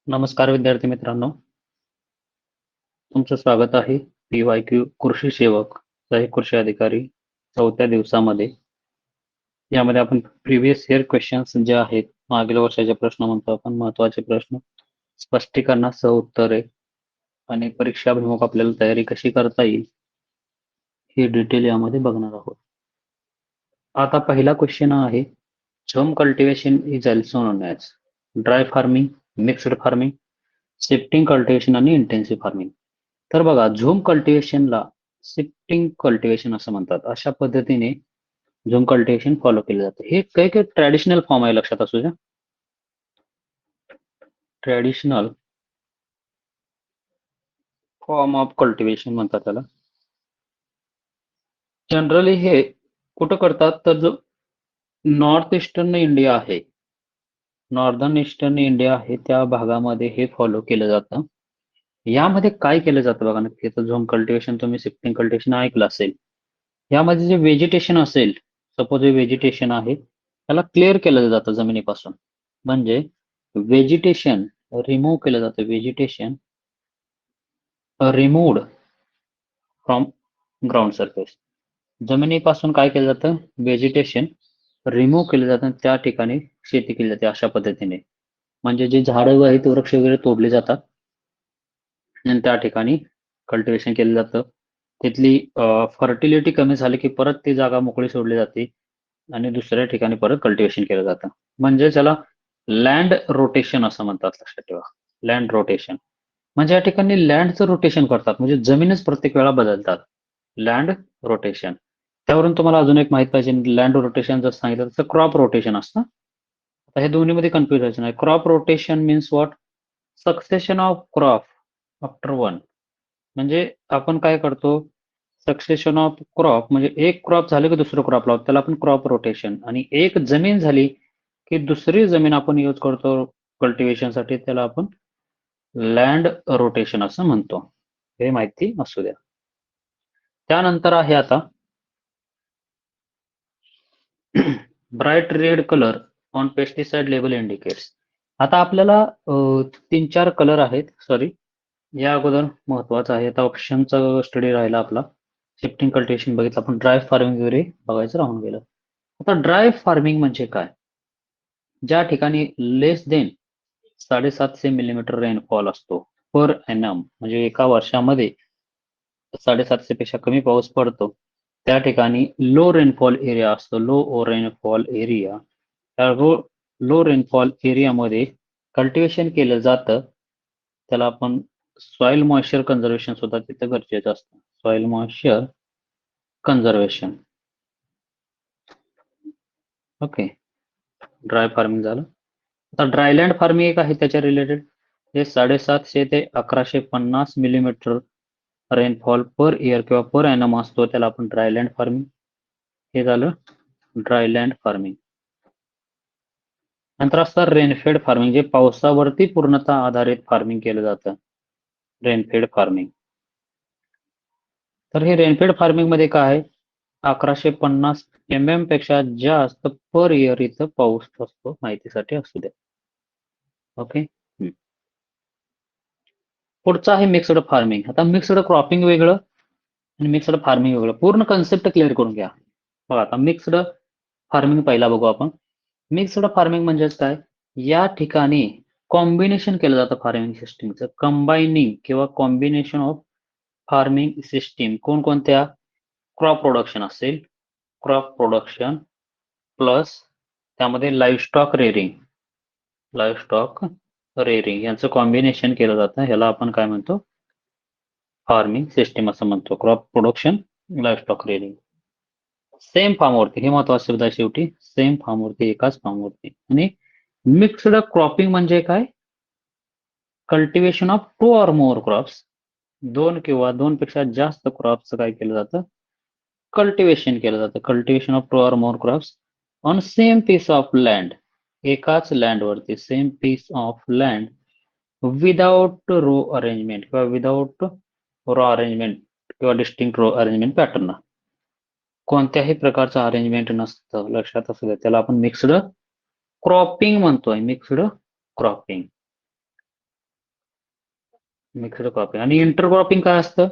नमस्कार विद्यार्थी मित्रांनो, तुमचं स्वागत आहे PYQ कृषी सेवक सहाय्यक कृषी अधिकारी चौथ्या दिवसामध्ये. यामध्ये आपण प्रिव्हियस इयर क्वेश्चन्स जे आहेत, मागील वर्षाचे प्रश्न म्हणतो आपण, महत्वाचे प्रश्न, स्पष्टीकरणासह उत्तरे आणि परीक्षाभिमुख आपल्याला तयारी कशी करता येईल हे डिटेल यामध्ये बघणार आहोत. आता पहिला क्वेश्चन आहे, jhum cultivation is also known as dry farming, mixed farming, shifting cultivation आणि इंटेन्सिव्ह फार्मिंग. तर बघा, झूम कल्टिवेशनला शिफ्टिंग कल्टिवेशन असं म्हणतात. अशा पद्धतीने झूम कल्टिवेशन फॉलो केलं जातं. हे काही काही ट्रॅडिशनल फॉर्म आहे, लक्षात असू द्या. ट्रॅडिशनल फॉर्म ऑफ कल्टिवेशन म्हणतात त्याला. जनरली हे कुठं करतात, तर जो नॉर्थ ईस्टर्न इंडिया आहे, नॉर्दर्न ईस्टर्न इंडिया आहे, त्या भागामध्ये हे फॉलो केलं जातं. यामध्ये काय केलं जातं बघा, नक्की झूम कल्टिवेशन तुम्ही शिफ्टिंग कल्टिवेशन ऐकलं असेल. यामध्ये जे व्हेजिटेशन असेल, सपोज हे व्हेजिटेशन आहे, त्याला क्लिअर केलं जातं जमिनीपासून. म्हणजे व्हेजिटेशन रिमूव्ह केलं जातं. Vegetation removed from ground surface. जमिनीपासून काय केलं जातं, व्हेजिटेशन रिमूव्ह केलं जातं, त्या ठिकाणी शेती केली जाते अशा पद्धतीने. म्हणजे जे झाडं आहेत, वृक्ष वगैरे तोडले जातात आणि त्या ठिकाणी कल्टिवेशन केलं जातं. तिथली फर्टिलिटी कमी झाली की परत ती जागा मोकळी सोडली जाते आणि दुसऱ्या ठिकाणी परत कल्टिवेशन केलं जातं. म्हणजे त्याला लँड रोटेशन असं म्हणतात, लक्षात ठेवा. लँड रोटेशन म्हणजे या ठिकाणी लँडचं रोटेशन करतात, म्हणजे जमीनच प्रत्येक वेळा बदलतात. Land rotation. त्यावरून तुम्हाला अजून एक माहित पाहिजे, लँड रोटेशन जर सांगितलं तर क्रॉप रोटेशन असतं. आता हे दोन्हीमध्ये कन्फ्युज व्हायचं नाही. Crop rotation means what? Succession of crop after one. म्हणजे आपण काय करतो, सक्सेशन ऑफ क्रॉप म्हणजे एक क्रॉप झालं की दुसरं क्रॉप लावतो, त्याला आपण क्रॉप रोटेशन. आणि एक जमीन झाली की दुसरी जमीन आपण यूज करतो कल्टिवेशनसाठी, त्याला आपण लँड रोटेशन असं म्हणतो. हे माहिती असू द्या. त्यानंतर आहे आता bright red colour on pesticide label indicates. आता आपल्याला 3-4 कलर आहेत. सॉरी, या अगोदर महत्वाचं आहे. आता ऑप्शनचा स्टडी राहिला आपला. शिफ्टिंग कल्टिवेशन बघितलं आपण, ड्राय फार्मिंग वगैरे बघायचं राहून गेलं. आता ड्राय फार्मिंग म्हणजे काय? ज्या ठिकाणी लेस देन 750 मिलीमीटर रेनफॉल असतो पर एनम, म्हणजे एका वर्षामध्ये 750 पेक्षा कमी पाऊस पडतो, त्या ठिकाणी लो रेनफॉल एरिया असतो. लो रेनफॉल एरिया, त्या लो रेनफॉल एरियामध्ये कल्टिवेशन केलं जातं. त्याला आपण सॉइल मॉइश्चर कन्झर्वेशन सुद्धा तिथं गरजेचं असतं. Soil moisture conservation. Okay, dry farming झालं. आता ड्रायलँड फार्मिंग एक आहे त्याच्या रिलेटेड. हे 750 ते 1150 मिलीमीटर रेनफॉल पर इयर किंवा पर एनम असतो, त्याला आपण ड्रायलँड फार्मिंग. हे झालं ड्रायलँड फार्मिंग. नंतर असतं रेनफेड फार्मिंग, जे पावसावरती पूर्णतः आधारित फार्मिंग केलं जातं. Rainfed farming. तर हे रेनफेड फार्मिंग मध्ये काय आहे, 1150 mm पेक्षा जास्त पर इयर इथं पाऊस असतो, माहितीसाठी असू द्या. ओके. पुढचं आहे मिक्सड फार्मिंग. आता मिक्सड क्रॉपिंग वेगळं आणि मिक्सड फार्मिंग वेगळं. पूर्ण कन्सेप्ट क्लिअर करून घ्या. बघा, आता मिक्सड फार्मिंग पहिला बघू आपण. मिक्सड फार्मिंग म्हणजेच काय, या ठिकाणी कॉम्बिनेशन केलं जातं फार्मिंग सिस्टीमचं. कंबायनिंग किंवा कॉम्बिनेशन ऑफ फार्मिंग सिस्टीम कोणकोणत्या? क्रॉप प्रोडक्शन असेल, क्रॉप प्रोडक्शन प्लस त्यामध्ये लाईव्हस्टॉक रेअरिंग, लाईव्हस्टॉक रेअरिंग यांचं कॉम्बिनेशन केलं जातं. ह्याला आपण काय म्हणतो, फार्मिंग सिस्टीम असं म्हणतो. Crop production, livestock rearing. Same फार्मवरती, हे महत्वाचं शब्द आहे शेवटी, सेम फार्मवरती, एकाच फार्मवरती. आणि मिक्स्ड क्रॉपिंग म्हणजे काय, cultivation of 2 or more crops, 2 किंवा 2 पेक्षा जास्त क्रॉप्सचं काय केलं जातं, कल्टिवेशन केलं जातं. Cultivation of 2 or more crops on same piece of land, एकाच लँडवरती, same piece of land, without row arrangement किंवा विदाउट रो अरेंजमेंट किंवा डिस्टिंक्ट रो अरेंजमेंट पॅटर्न. कोणत्याही प्रकारचं अरेंजमेंट नसतं, लक्षात असू द्या. त्याला आपण मिक्स्ड क्रॉपिंग म्हणतोय, मिक्स्ड क्रॉपिंग. Mixed cropping. आणि इंटरक्रॉपिंग काय असतं?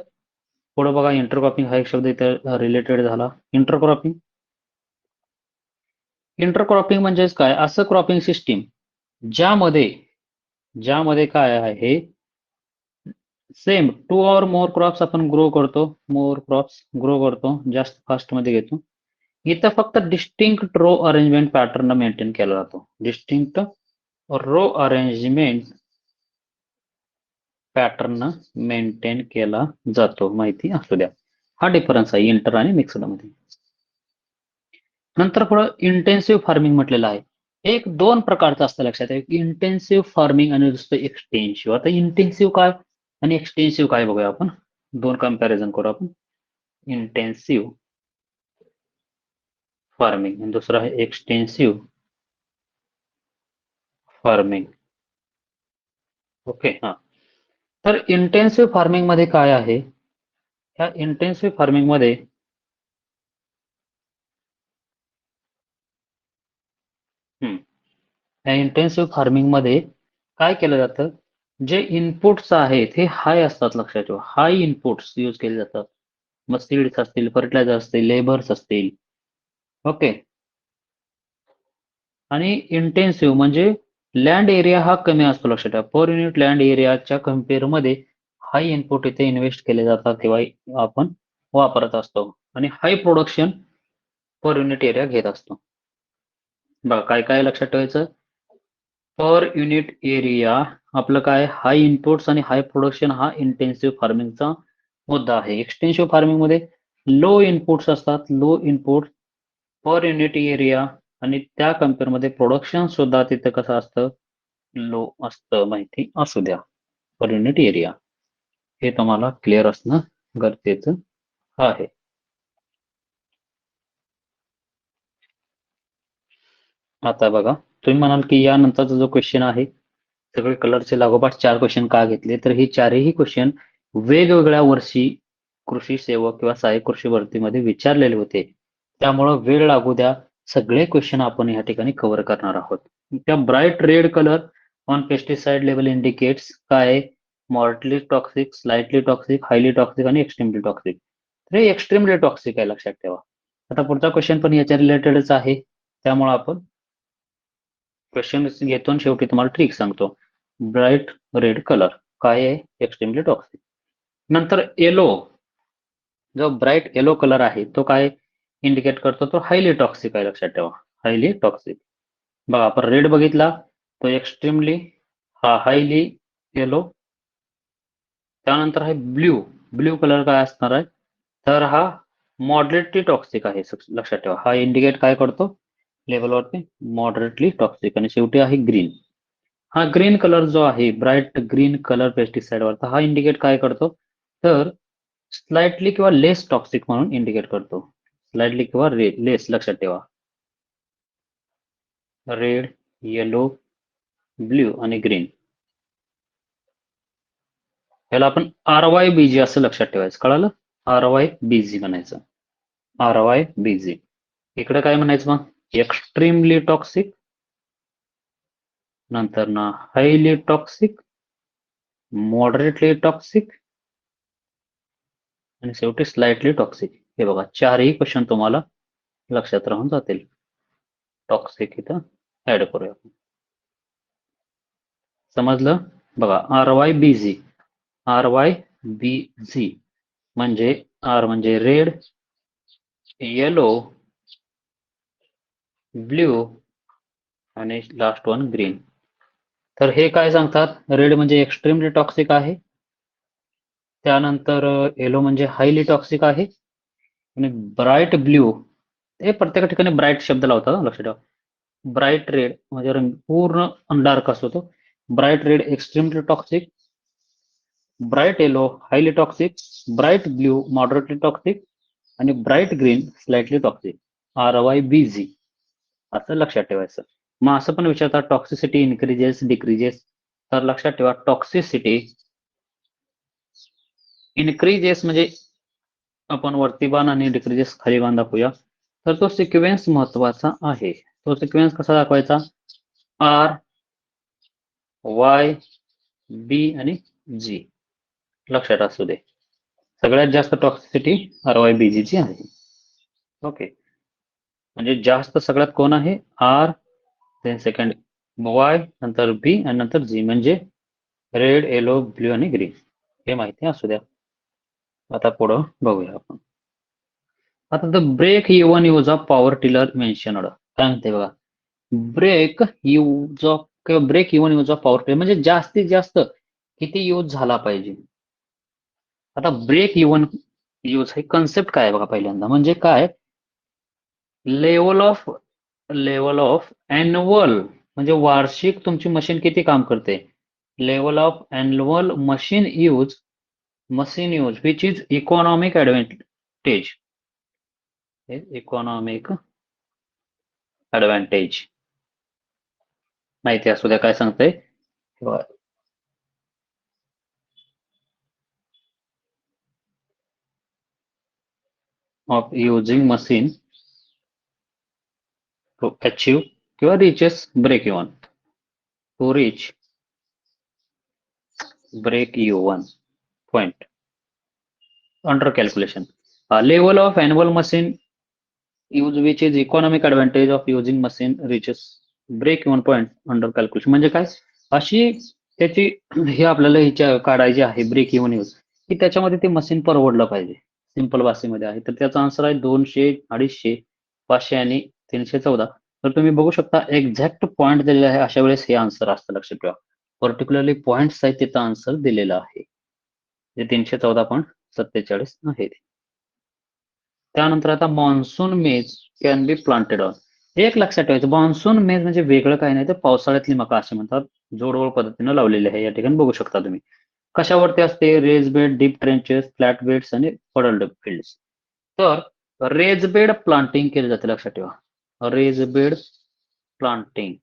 पुढे बघा, इंटरक्रॉपिंग हा एक शब्द इथे रिलेटेड झाला. इंटरक्रॉपिंग इंटरक्रॉपिंग म्हणजेच काय? असं क्रॉपिंग सिस्टीम ज्यामध्ये ज्यामध्ये काय आहे, सेम 2 और मोर क्रॉप्स आपण ग्रो करतो, मोर क्रॉप्स ग्रो करतो, जास्त फास्ट मध्ये घेतो. इथं फक्त distinct row arrangement pattern maintain केला जातो. Distinct row arrangement pattern maintain केला जातो, माहिती असू द्या. हा डिफरन्स आहे इंटर आणि मिक्सड मध्ये. नंतर पुढं इंटेन्सिव्ह फार्मिंग म्हटलेलं आहे. एक दोन प्रकारचं असतं लक्षात. एक इंटेन्सिव्ह फार्मिंग आणि दुसरं एक्सटेन्सिव्ह. आता इंटेन्सिव्ह काय आणि एक्सटेन्सिव्ह काय बघूया आपण. दोन कम्पॅरिझन करू आपण. इंटेन्सिव्ह फार्मिंग आणि दुसरं आहे एक्सटेन्सिव्ह फार्मिंग. ओके, हा. तर इंटेन्सिव्ह फार्मिंग मध्ये काय आहे? ह्या इंटेन्सिव्ह फार्मिंग मध्ये या इंटेन्सिव्ह फार्मिंग मध्ये काय केलं जातं? जे इनपुट्स आहेत हे हाय असतात, लक्षात ठेवा. हाय इनपुट्स यूज केले जातात. मग सीड्स असतील, फर्टिलायझर असतील, लेबर्स असतील. ओके. आणि इंटेन्सिव्ह म्हणजे लँड एरिया हा कमी असतो, लक्षात ठेवा. पर युनिट लँड एरियाच्या कम्पेअर मध्ये हाय इनपुट इथे इन्व्हेस्ट केले जातात, तेव्हा आपण वापरत असतो. आणि हाय प्रोडक्शन पर युनिट एरिया घेत असतो. बघा काय काय लक्षात ठेवायचं. पर युनिट एरिया आपलं काय, हाय इनपुट्स आणि हाय प्रोडक्शन हा इंटेन्सिव्ह फार्मिंगचा मुद्दा आहे. एक्सटेन्सिव्ह फार्मिंग मध्ये लो इनपुट्स असतात, low input per unit area, आणि त्या कम्पेअर मध्ये प्रोडक्शन सुद्धा तिथं कसं असतं, लो असतं, माहिती असू द्या. पर युनिट एरिया हे तुम्हाला क्लिअर असणं गरजेचं आहे. आता बघा, तुम्ही म्हणाल की यानंतरचा जो क्वेश्चन आहे, सगळे कलरचे लागोपाठ 4 क्वेश्चन का घेतले, तर हे चारही क्वेश्चन वेगवेगळ्या वर्षी कृषी सेवक किंवा सहाय्यक कृषी भरतीमध्ये विचारलेले होते. त्यामुळं वेळ लागू द्या, सगळे क्वेश्चन आपण या ठिकाणी कव्हर करणार आहोत. त्या bright red colour on pesticide level indicates काय आहे? Moderately toxic, slightly toxic, highly toxic आणि एक्स्ट्रीमली टॉक्सिक. तर हे एक्स्ट्रीमली टॉक्सिक आहे, लक्षात ठेवा. आता पुढचा क्वेश्चन पण याच्या रिलेटेडच आहे, त्यामुळे आपण क्वेश्चन घेतो आणि शेवटी तुम्हाला ट्रिक सांगतो. ब्राईट रेड कलर काय आहे? Extremely toxic. नंतर येलो, जो ब्राईट येलो कलर आहे तो काय इंडिकेट करतो? तो हायली टॉक्सिक आहे, लक्षात ठेवा. Highly toxic. बघा आपण रेड बघितला, तो एक्स्ट्रीमली, हा हायली येलो. त्यानंतर आहे ब्ल्यू. ब्ल्यू कलर काय असणार आहे? तर हा मॉडरेटली टॉक्सिक आहे, लक्षात ठेवा. हा इंडिकेट काय करतो लेवलवरती? Moderately toxic. आणि शेवटी आहे ग्रीन. हा ग्रीन कलर जो आहे, ब्राईट ग्रीन कलर पेस्टिसाइडवरचा, हा इंडिकेट काय करतो? तर स्लाइटली किंवा लेस टॉक्सिक म्हणून इंडिकेट करतो. स्लाइटली किंवा लेस, लक्षात ठेवा. रेड, येलो, ब्ल्यू आणि ग्रीन. याला आपण RYBG असं लक्षात ठेवायचं, कळालं? RYBG म्हणायचं. RYBG. इकडे काय म्हणायचं मग? एक्स्ट्रीमली टॉक्सिक, नंतर ना हायली टॉक्सिक, मॉडरेटली टॉक्सिक आणि शेवटी स्लाइटली टॉक्सिक. हे बघा, चारही क्वेश्चन तुम्हाला लक्षात राहून जातील. टॉक्सिक इथं ऍड करूया आपण. समजलं? बघा, RYBG. RYBG म्हणजे आर म्हणजे रेड, येलो, ब्ल्यू आणि लास्ट वन ग्रीन. तर हे काय सांगतात? रेड म्हणजे एक्स्ट्रीमली टॉक्सिक आहे, त्यानंतर येलो म्हणजे हायली टॉक्सिक आहे, आणि ब्राईट ब्ल्यू, हे प्रत्येक ठिकाणी ब्राईट शब्द लावतात, लक्षात ठेवा. ब्राईट रेड म्हणजे रंग पूर्ण डार्क असतो तो. Bright red extremely toxic, bright yellow highly toxic, bright blue moderately toxic आणि bright green slightly toxic. RYBG असं लक्षात ठेवायचं. मग असं पण विचारतात, टॉक्सिसिटी इन्क्रीजेस डिक्रीजेस. तर लक्षात ठेवा, टॉक्सिसिटी इन्क्रीजेस म्हणजे आपण वरती बाण आणि डिक्रीजेस खाली बाण दाखवूया. तर तो सिक्वेन्स महत्वाचा आहे. तो सिक्वेन्स कसा दाखवायचा? R, Y, B आणि G. लक्षात असू दे. सगळ्यात जास्त टॉक्सिसिटी RYBG ची आहे. ओके, म्हणजे जास्त सगळ्यात कोण आहे? आर, देन सेकंड वाय, नंतर बी आणि नंतर जी, म्हणजे रेड, येलो, ब्ल्यू आणि ग्रीन. हे माहिती असू द्या. आता पुढं बघूया आपण. आता the break even use of power tiller mentioned काय म्हणते बघा. Break even use of power tiller म्हणजे जास्तीत जास्त किती यूज झाला पाहिजे. आता ब्रेक इवन यूज हे कन्सेप्ट काय आहे बघा. पहिल्यांदा म्हणजे काय, लेवल ऑफ ॲन्युअल म्हणजे वार्षिक तुमची मशीन किती काम करते. Level of annual machine use which is economic advantage. Economic advantage माहिती असू द्या काय सांगतंय. Of using machine to achieve किंवा reaches break even. To reach break even point under calculation. Level of annual machine use which is economic advantage of using machine reaches break even point under calculation. म्हणजे काय, अशी त्याची हे आपल्याला ह्याच्या काढायची आहे ब्रेक इव्हन यूज की त्याच्यामध्ये ते मशीन परवडलं पाहिजे. सिंपल भाषेमध्ये आहे तर त्याचा आन्सर आहे 200, 250, 500 आणि 314. तर तुम्ही बघू शकता एक्झॅक्ट पॉईंट दिलेला आहे. अशा वेळेस हे आन्सर असतं, लक्षात ठेवा. पर्टिक्युलरली पॉईंट्स आहेत तिथं आन्सर दिलेला आहे. जे 314.47 आहे. त्यानंतर आता मान्सून मेज कॅन बी प्लांटेड ऑन. एक लक्षात ठेवायचं, मान्सून मेज म्हणजे वेगळं काही नाही तर पावसाळ्यातली मका असे म्हणतात. जोडवळ पद्धतीने लावलेली आहे. या ठिकाणी बघू शकता तुम्ही. कशावरती असते? Raised bed, deep trenches, flat beds आणि पडल्ड फील्ड्स. तर रेज बेड प्लांटिंग केले जाते, लक्षात ठेवा. Raised bed planting.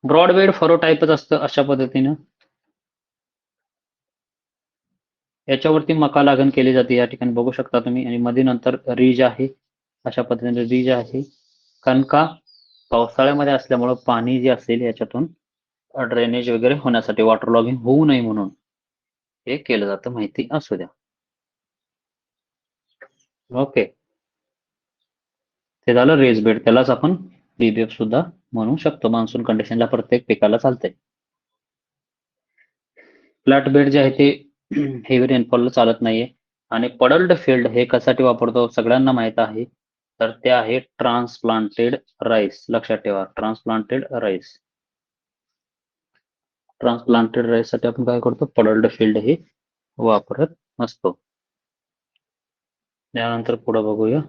Broad bed furrow टाईपच असतं अशा पद्धतीनं. याच्यावरती मका लागण केली जाते. या ठिकाणी बघू शकता तुम्ही. आणि मध्ये नंतर रीज आहे. अशा पद्धतीने रीज आहे. कारण का, पावसाळ्यामध्ये असल्यामुळं पाणी जे असेल याच्यातून ड्रेनेज वगैरे होण्यासाठी, वॉटर लॉगिंग होऊ नये म्हणून हे केलं जातं, माहिती असू द्या. ओके, ते झालं रेज बेड. त्यालाच आपण BBF सुद्धा म्हणू शकतो. मान्सून कंडिशनला प्रत्येक पिकाला चालतंय. फ्लॅट बेड जे आहे ते हेवी रेनफॉलला चालत नाहीये. आणि पडल्ड फील्ड हे कशासाठी वापरतो सगळ्यांना माहित आहे. तर ते आहे ट्रान्सप्लांटेड राईस. लक्षात ठेवा, ट्रान्सप्लांटेड राईस. ट्रान्सप्लांटेड राईस साठी आपण काय करतो, पडल्ड फील्ड हे वापरत असतो. त्यानंतर पुढे बघूया.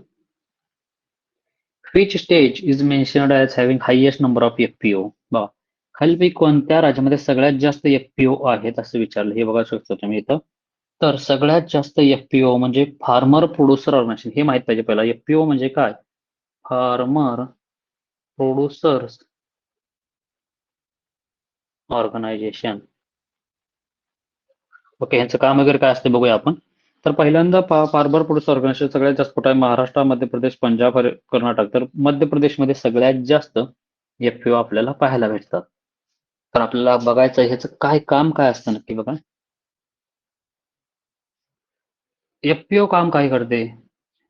Which stage is mentioned as having highest number of FPO? बघा, खालीलपैकी कोणत्या राज्यामध्ये सगळ्यात जास्त FPO आहेत असं विचारलं. हे बघा शकतो तुम्ही इथं. तर सगळ्यात जास्त FPO म्हणजे फार्मर प्रोड्युसर ऑर्गनायझेशन. हे माहित पाहिजे पहिला. FPO म्हणजे काय? Farmer producers organisation. ओके, यांचं काम वगैरे काय असते बघूया आपण. तर पहिल्यांदा फार्मर प्रोड्युसर ऑर्गनायझेशन सगळ्यात जास्त कुठे आहे? महाराष्ट्र, मध्य प्रदेश, पंजाब, कर्नाटक. तर मध्य प्रदेशमध्ये सगळ्यात जास्त FPO आपल्याला पाहायला भेटतात. तर आपल्याला बघायचं ह्याचं काय काम काय असतं नक्की. बघा, FPO काम काय करते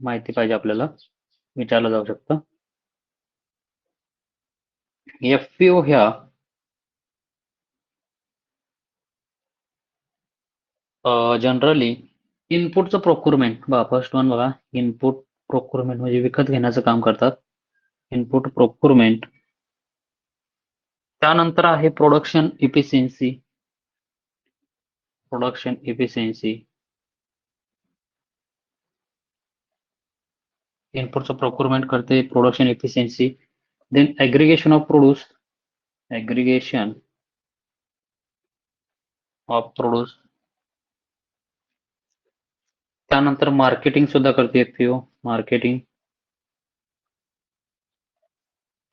माहिती पाहिजे आपल्याला, विचारलं जाऊ शकतं. FPO ह्या जनरली इनपुटचं प्रोक्युरमेंट. बघा, फर्स्ट वन बघा, इनपुट प्रोक्युरमेंट म्हणजे विकत घेण्याचं काम करतात. Input procurement. त्यानंतर आहे प्रोडक्शन इफिशियन्सी. प्रोडक्शन इफिशियन्सी, इनपुटचं प्रोक्युरमेंट करते, production efficiency. Then aggregation of produce, aggregation of produce. त्यानंतर मार्केटिंग सुद्धा करते FPO, मार्केटिंग.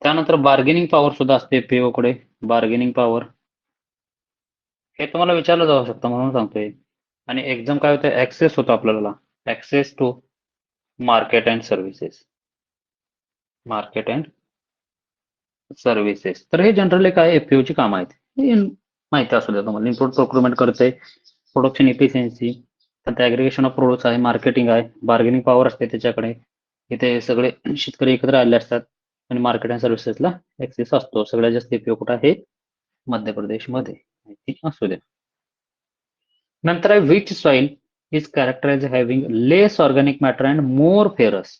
त्यानंतर बार्गेनिंग पॉवर सुद्धा असते FPO कडे, बार्गेनिंग पॉवर. हे तुम्हाला विचारलं जाऊ शकतं म्हणून सांगतोय. आणि एक्झाम काय होतं, ऍक्सेस होतो आपल्याला, access to market and services. Market and services. तर हे जनरली काय FPO ची कामं आहेत. माहिती असू द्या तुम्हाला. इनपुट प्रोक्युरमेंट करते, प्रोडक्शन इफिशियन्सी, त्यात ॲग्रिगेशन ऑफ प्रोडक्ट्स आहे, मार्केटिंग आहे, बार्गेनिंग पॉवर असते त्याच्याकडे. इथे सगळे शेतकरी एकत्र आले असतात आणि मार्केट अँड सर्व्हिसेसला ऍक्सेस असतो. सगळ्यात जास्त उपयोग कुठं आहे? मध्य प्रदेशमध्ये. माहिती असू द्या. नंतर आहे which soil is characterise having less organic matter and more ferrous.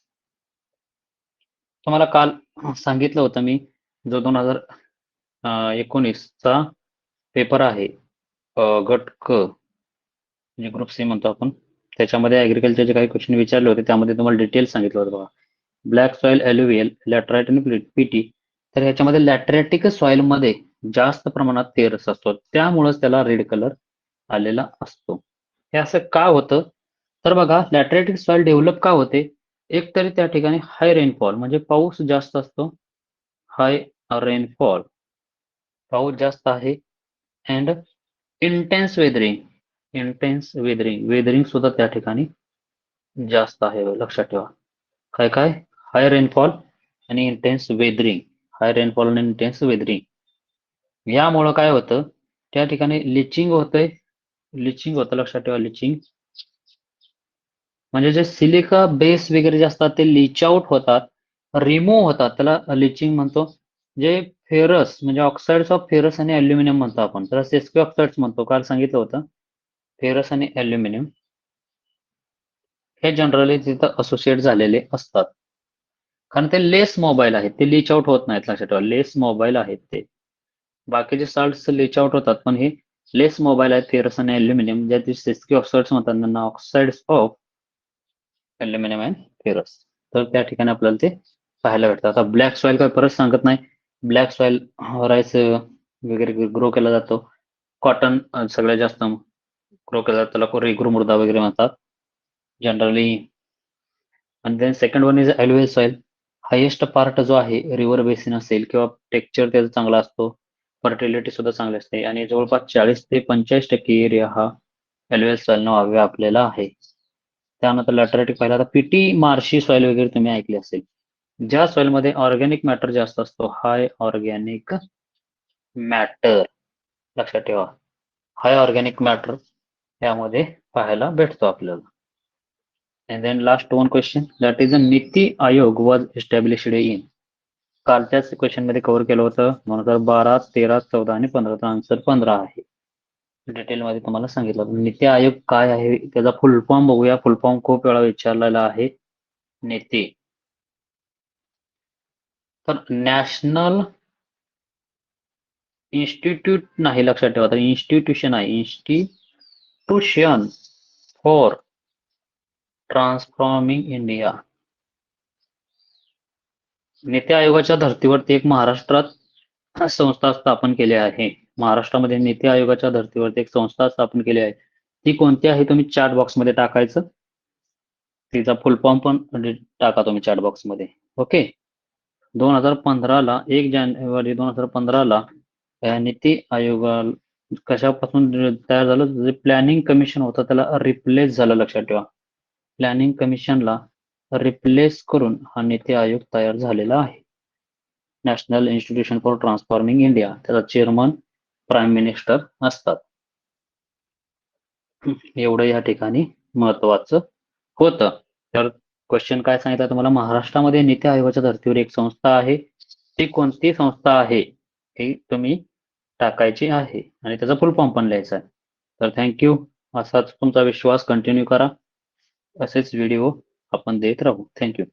तुम्हाला काल सांगितलं होतं मी, जो 2019चा पेपर आहे गट क, म्हणजे ग्रुप सी म्हणतो आपण, त्याच्यामध्ये ऍग्रिकल्चरचे काही क्वेश्चन विचारले होते. त्यामध्ये तुम्हाला डिटेल्स सांगितलं होतं बघा. ब्लॅक सॉइल, एल्युवियल, लॅटराइट आणि पीटी. तर ह्याच्यामध्ये लॅटरॅटिक सॉइल मध्ये जास्त प्रमाणात तेरस असतो, त्यामुळेच त्याला रेड कलर आलेला असतो. हे असं का होतं? तर बघा, लॅटरॅटिक सॉइल डेव्हलप का होते? एक तरी त्या ठिकाणी हाय रेनफॉल, म्हणजे पाऊस जास्त असतो, हाय रेनफॉल, पाऊस जास्त आहे, अँड इंटेन्स वेदरिंग, वेदरिंग सुद्धा त्या ठिकाणी जास्त आहे. लक्षात ठेवा. काय काय? हाय रेनफॉल आणि इंटेन्स वेदरिंग. हाय रेनफॉल आणि इंटेन्स वेदरिंग यामुळं काय होतं? त्या ठिकाणी लिचिंग होतंय. लिचिंग होतं, लक्षात ठेवा. लिचिंग म्हणजे जे सिलिका बेस वगैरे जे असतात ते लिच आउट होतात, रिमूव्ह होतात. त्याला लिचिंग म्हणतो. जे फेरस म्हणजे ऑक्साइड्स ऑफ फेरस आणि अल्युमिनियम म्हणतो आपण, त्याला सेस्की ऑक्साइड्स म्हणतो. काल सांगितलं होतं. फेरस आणि अल्युमिनियम हे जनरली तिथं असोसिएट झालेले असतात, कारण ते लेस मोबाईल आहेत, ते लीच आउट होत नाहीत. लक्षात ठेवा, लेस मोबाईल आहेत ते. बाकीचे साल्ट्स लीच आउट होतात, पण हे लेस मोबाईल आहेत. फेरस आणि अल्युमिनियम, ज्या सेस्की ऑक्साइड्स म्हणतात त्यांना oxides of aluminium and ferrous. तर त्या ठिकाणी आपल्याला ते पाहायला भेटतं. आता ब्लॅक सॉइल काय परत सांगत नाही. ब्लॅक सॉइल राईस वगैरे ग्रो केला जातो. कॉटन सगळ्यात जास्त ग्रो केला जातो, त्याला रेगरू मृदा वगैरे म्हणतात जनरली. आणि then second one is alluvial soil. Highest part जो आहे रिव्हर बेसिन असेल किंवा टेक्स्चर त्याचा चांगला असतो, फर्टिलिटी सुद्धा चांगली असते, आणि जवळपास 40 ते 45% एरिया हा ॲल्युएल सॉइलनं व्यापलेला आहे. त्यानंतर लॅटराइटिक पाहिलं, आता पीटी मार्शी सॉइल वगैरे तुम्ही ऐकले असेल. ज्या सॉइलमध्ये ऑर्गॅनिक मॅटर जास्त असतो, हाय ऑर्गॅनिक मॅटर, लक्षात ठेवा, हाय ऑर्गॅनिक मॅटर यामध्ये पाहायला भेटतो आपल्याला. And then last one question, that is a NITI Aayog was established in. कालच्याच question मध्ये कव्हर केलं होतं. 2012, 13, 14 आणि 15चा आन्सर 15 आहे. डिटेल मध्ये तुम्हाला सांगितलं. नीती आयोग काय आहे त्याचा फुल फॉर्म बघूया. फुल फॉर्म खूप वेळा विचारलेला आहे. नीती, तर नॅशनल इन्स्टिट्यूट नाही, लक्षात ठेवा. तर इन्स्टिट्यूशन आहे, इन्स्टिट्यूशन फॉर ट्रान्सफॉर्मिंग इंडिया. नीती आयोगाच्या धर्तीवरती एक महाराष्ट्रात संस्था स्थापन केली आहे. महाराष्ट्रामध्ये नीती आयोगाच्या धर्तीवरती एक संस्था स्थापन केली आहे. ती कोणती आहे तुम्ही चॅट बॉक्स मध्ये टाकायचं. तिचा फुल फॉर्म पण टाका तुम्ही चॅट बॉक्स मध्ये. ओके. 2015ला 1 जानेवारी 2015ला नीती आयोगा कशापासून तयार झालं? जे प्लॅनिंग कमिशन होतं त्याला रिप्लेस झालं, लक्षात ठेवा. प्लॅनिंग कमिशनला रिप्लेस करून हा नीती आयोग तयार झालेला आहे. National institution for transforming India, त्याचा चेअरमन प्राईम मिनिस्टर असतात. एवढं या ठिकाणी महत्वाचं होतं. तर क्वेश्चन काय सांगितलं तुम्हाला? महाराष्ट्रामध्ये नीती आयोगाच्या धर्तीवर एक संस्था आहे, ती कोणती संस्था आहे हे तुम्ही टाकायची आहे आणि त्याचा फुल फॉर्म पण लिहायचा आहे. तर थँक्यू. असाच तुमचा विश्वास कंटिन्यू करा. असेच व्हिडिओ आपण देत राहू. थँक्यू.